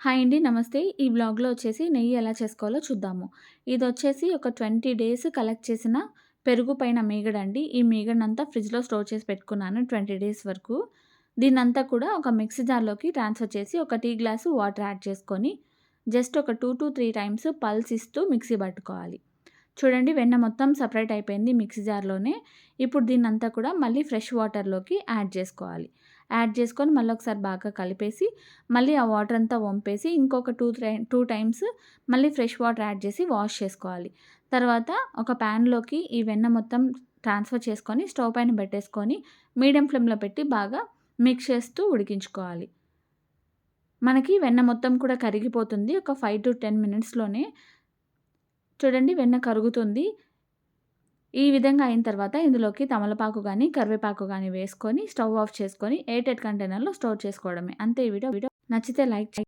Hi అండి. నమస్తే. ఈ వ్లాగ్‌లో వచ్చేసి నెయ్యి ఎలా చేసుకోవాలో చూద్దాము. ఇదొచ్చేసి ఒక 20 డేస్ కలెక్ట్ చేసిన పెరుగు పైన మీగడండి. ఈ మీగడనంతా ఫ్రిడ్జ్‌లో స్టోర్ చేసి పెట్టుకున్నాను 20 డేస్ వరకు. దీన్నంతా కూడా ఒక మిక్సీ జార్‌లోకి ట్రాన్స్‌ఫర్ చేసి ఒక టీ గ్లాసు వాటర్ యాడ్ చేసుకొని జస్ట్ ఒక 2-3 టైమ్స్ పల్స్ ఇస్తూ మిక్సీ పట్టుకోవాలి. చూడండి వెన్న మొత్తం సెపరేట్ అయిపోయింది మిక్సీ జార్‌లోనే. ఇప్పుడు దీన్నంతా కూడా మళ్ళీ ఫ్రెష్ వాటర్‌లోకి యాడ్ చేసుకోవాలి. యాడ్ చేసుకొని మళ్ళొకసారి బాగా కలిపేసి, మళ్ళీ ఆ వాటర్ అంతా వంపేసి ఇంకొక 2 టైమ్స్ మళ్ళీ ఫ్రెష్ వాటర్ యాడ్ చేసి వాష్ చేసుకోవాలి. తర్వాత ఒక ప్యాన్‌లోకి ఈ వెన్న మొత్తం ట్రాన్స్‌ఫర్ చేసుకొని స్టవ్ పైన పెట్టేసుకొని మీడియం ఫ్లేమ్‌లో పెట్టి బాగా మిక్స్ చేస్తూ ఉడికించుకోవాలి. మనకి వెన్న మొత్తం కూడా కరిగిపోతుంది. ఒక 5-10 మినిట్స్‌లోనే చూడండి వెన్న కరుగుతుంది. ఈ విధంగా అయిన తర్వాత ఇందులోకి తమలపాకు గాని, కరివేపాకు గాని వేసుకొని స్టవ్ ఆఫ్ చేసుకొని ఎయిర్ టైట్ కంటైనర్‌లో స్టోర్ చేసుకోవడమే. అంతే ఈ వీడియో నచ్చితే లైక్